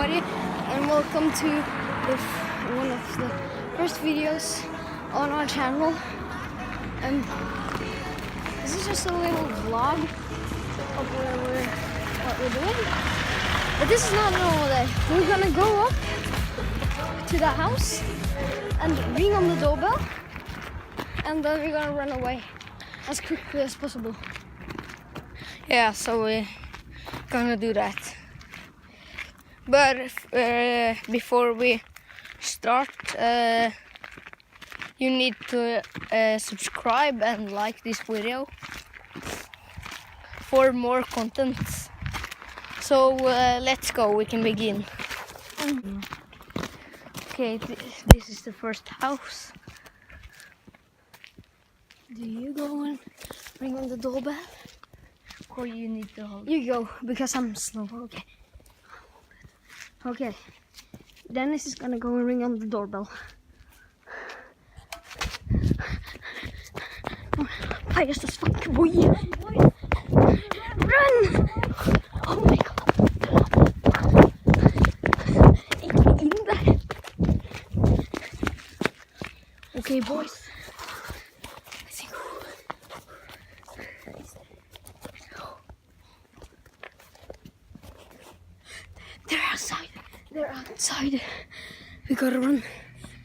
everybody, and welcome to one of the first videos on our channel. And this is just a little vlog of what we're doing. But this is not a normal day. We're gonna go up to the house and ring on the doorbell, and then we're gonna run away as quickly as possible. Yeah, so we're gonna do that. But before we start, you need to subscribe and like this video for more content. So let's go, we can begin. Okay, this is the first house. Do you go and ring on the doorbell? Or you need to hold? You go, because I'm slow. Okay. Okay. Dennis is gonna go and ring on the doorbell. I just fucking boy. Run! Oh my god. Get in there. Okay, boys. They're outside. They're outside. We gotta run.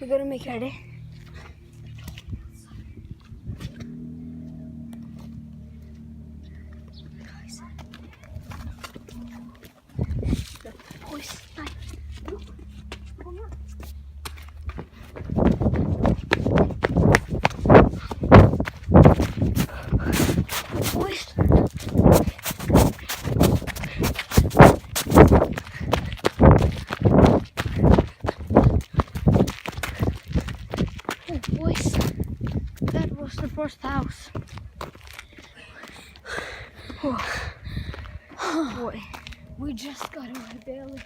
We gotta make ready. Guys. The boys. Come on. Boys. Boys, that was the first house. Boy, we just got away barely.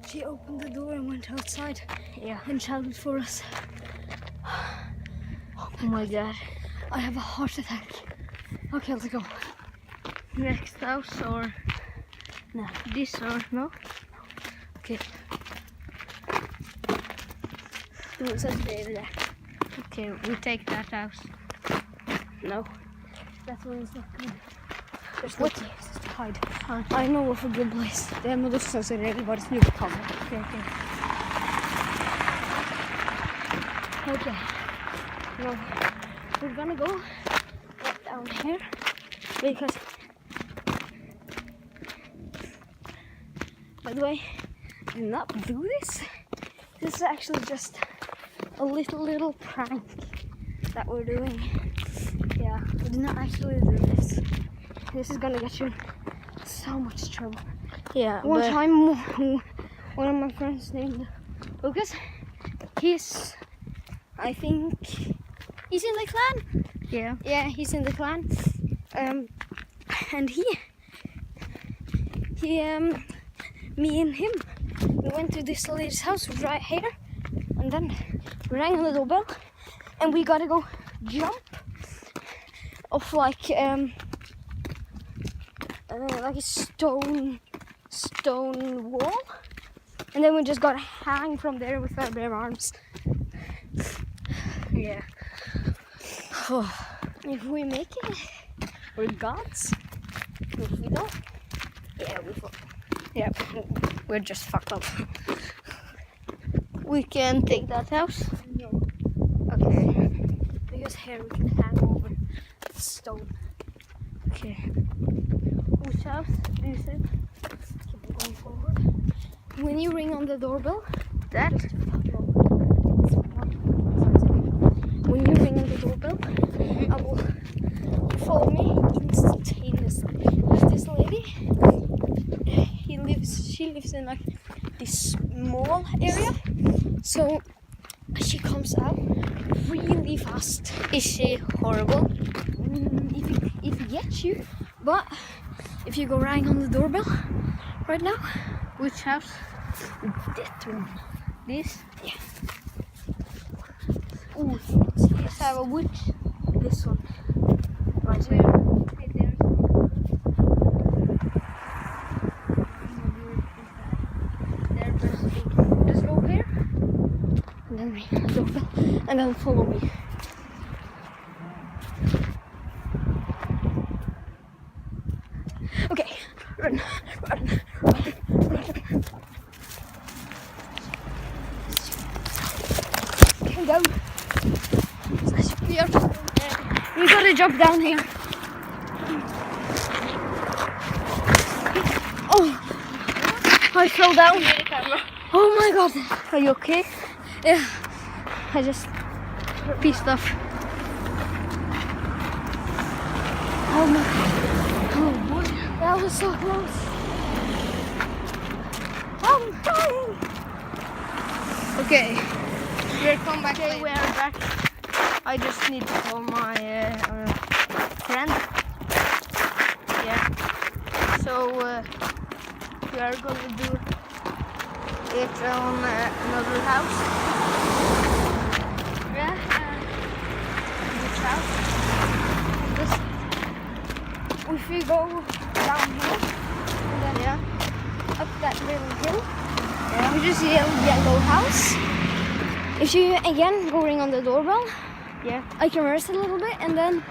She opened the door and went outside. Yeah. And shouted for us. Oh my god. I have a heart attack. Okay, let's go. Next house or No. this or no? Okay. Do such there. Okay, we take that house. No. That one is not good. There's What? no places to hide. I know of a good place. Det är nog så så everybody snoop cover. Okay. Okay. No. We're gonna go down here because, by the way, do not do this. This is actually just a little prank that we're doing. Yeah, we did not actually do this. This is gonna get you in so much trouble. Yeah, One but time, one of my friends named Lucas, I think he's in the clan. yeah. He's in the clan. And me and him, we went to this lady's house right here, and then we rang on the doorbell, and we gotta go jump off like a stone wall, and then we just gotta hang from there with our bare arms. Yeah. If we make it, we're gods. If we don't, Yeah, we're just fucked up. We can take that house? no. Okay. Because here we can hang over the stone. Okay. Which house do you say? Keep going forward. When you ring on the doorbell, That? when you ring on the doorbell, I will follow me instantaneously. There's this lady. She lives in like this small area, so she comes out really fast. Is she horrible? If it gets you, but if you go ring on the doorbell right now, Which house? that one. This? Yeah. Ooh, let's have a witch. This one. Right here. doorbell and then follow me. Okay, run. Okay, go. We gotta jump down here. Oh, I fell down. Oh my god. Are you okay? Yeah, I just Pissed off. Oh my. Oh boy, that was so close. I'm dying. Okay. We'll come back. Okay, we are back. I just need to call my friend. Yeah. So we are gonna do it on another house. Yeah. This house. This, if we go down here and then Yeah. up that little hill, Yeah. we just see a yellow house. If you again go ring on the doorbell, Yeah. I can rest a little bit, and then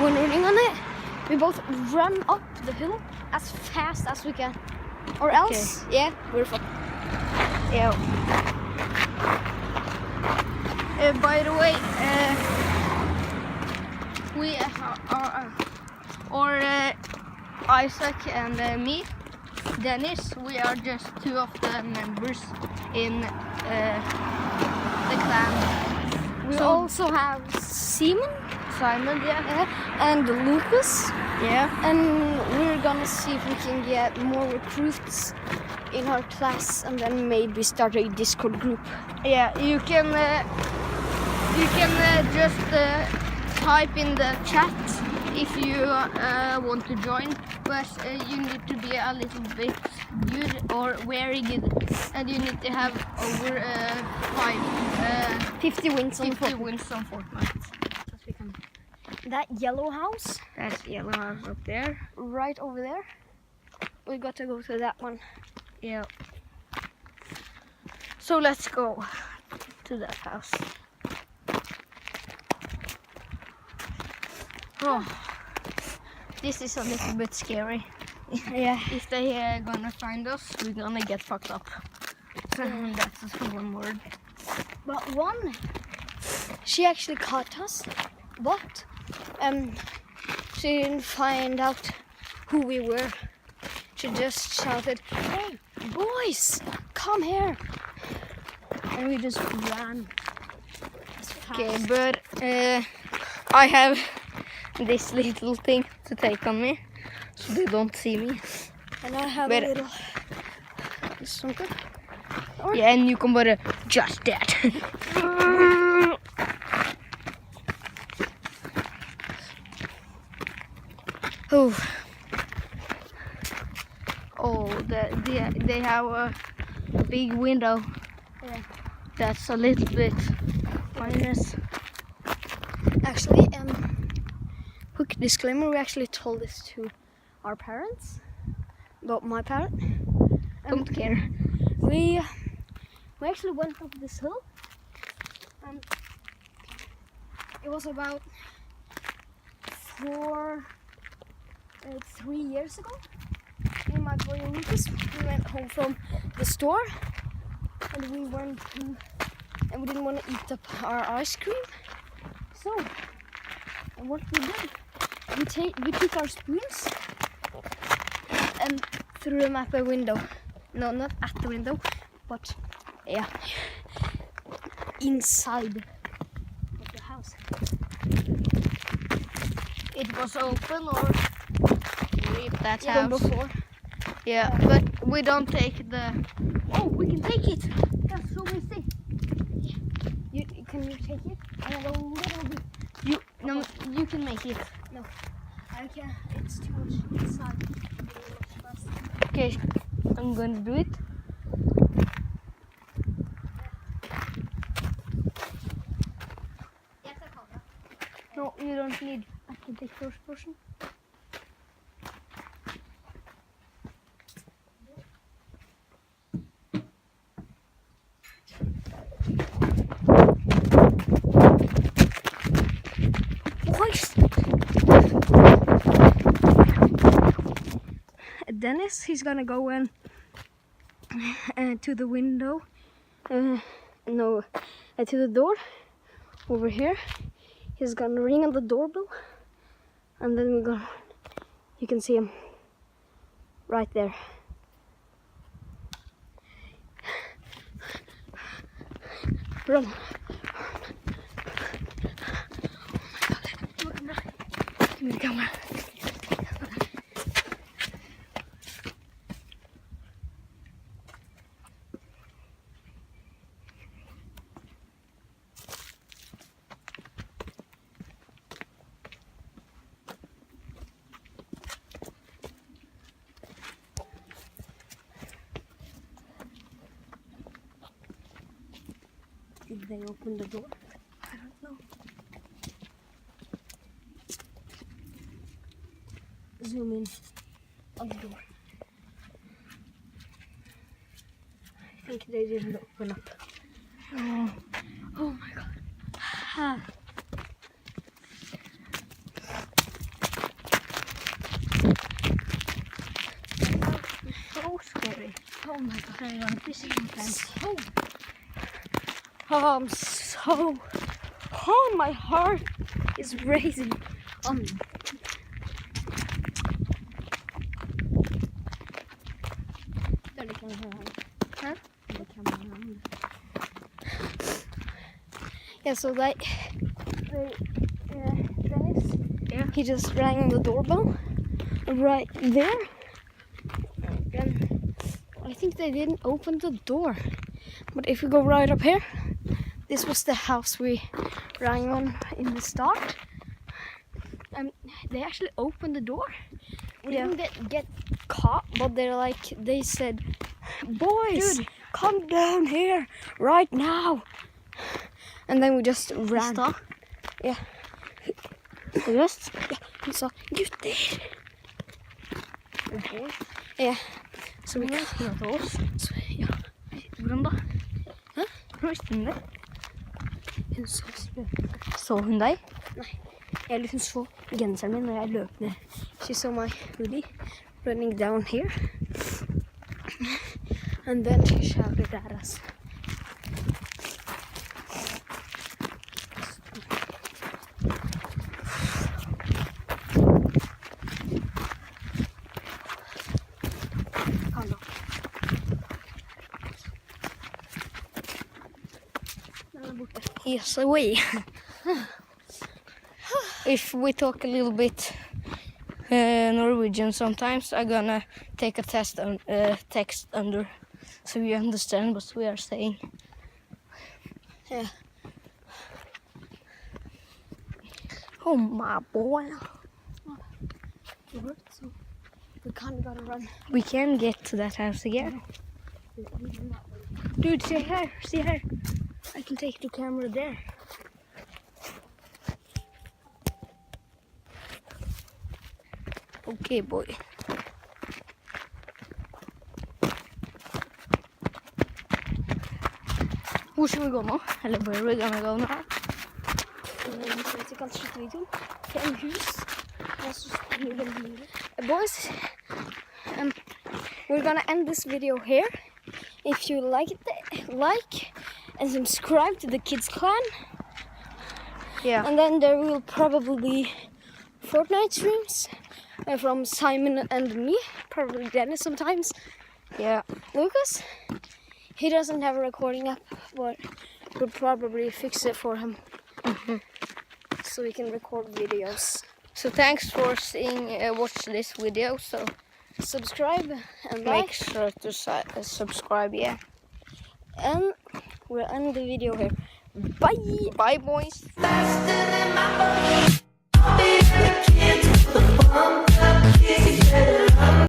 when we ring on it, we both run up the hill as fast as we can. Or else, yeah, we're fucked. Yeah. By the way, we Isaac and me, Dennis, we are just two of the members in the clan. We So- also have Simon Simon, yeah. and Lucas, Yeah. and we're gonna see if we can get more recruits in our class, and then maybe start a Discord group. Yeah, you can just type in the chat if you want to join, but you need to be a little bit good or very good, and you need to have over 50 wins on 50 Fortnite. wins on Fortnite. That yellow house That's yellow house up there. right over there. We got to go to that one. Yeah. So let's go to that house. Oh, this is a little bit scary. Yeah. If they are gonna find us, we're gonna get fucked up. That's just one word. But one, she actually caught us, but she didn't find out who we were. She just shouted, "Hey, boys, come here!" And we just ran. as fast. Okay, but I have this little thing to take on me, so they don't see me. And I have But- a little something. Yeah, and you can bara just that. Oh. Oh, they have a big window. Yeah. That's a little bit minus. Actually, quick disclaimer: we actually told this to our parents, but my parent. Don't care. We actually went up this hill, and it was about 3 years ago. Me and my boy Lucas, we went home from the store, and we we didn't want to eat up our ice cream. So, and what we did, we took our spoons and threw them at the window. No, not at the window, but yeah, inside of the house. It was open or leave that Even house. before. Yeah, but we don't take the. Oh, we can take it. That's so messy. Can you take it? I have a little bit. No, you can make it. I can't. It's too much inside. Okay, I'm going to do it. No, you don't need. I can take first person. Dennis, he's gonna go in to the window. No, to the door over here. He's gonna ring on the doorbell, and then we're gonna. You can see him right there. Run! Oh my God! Give me the camera. Did they open the door? I don't know. Zoom in on the door. I think they didn't open up. Oh, oh my God. Ah. So scary. Oh my God. This is intense. So. Oh, my heart is racing. Yeah, so Dennis, he just rang the doorbell right there. And I think they didn't open the door. But if we go right up here, this was the house we rang on in the start. They actually opened the door. We didn't get caught, but they said, "Boys, dude, come down here right now." And then we just ran. Stop. Yeah. We saw you did. Yeah. Så vi kan prate oss. Så, ja. Hvordan da? Hæ? Hvordan visste hun det? Hun så Så hun deg? Nei. Hun så genseren min når jeg løp ned. She saw my hoodie running down here. And then she shouted at us. Yes, away. If we talk a little bit Norwegian sometimes, I'm gonna take a test on text under so you understand what we are saying. Yeah. Oh my boy. So we kind of gotta run. We can get to that house again. Dude, see here. I can take the camera there. Okay, boy. Hvor skal vi gå nå? Eller where are we gonna go now? Boys, we're gonna end this video here. If you like it, like and subscribe to the Kids Clan. Yeah. And then there will probably be Fortnite streams from Simon and me, probably Dennis sometimes. Yeah. Lucas, he doesn't have a recording app, but we'll probably fix it for him. So we can record videos. So thanks for watch this video. So subscribe and make like. sure to subscribe. Yeah. And we'll end the video here. Bye. Bye, boys. Faster than my bones. I'll be the kids with the fun, together.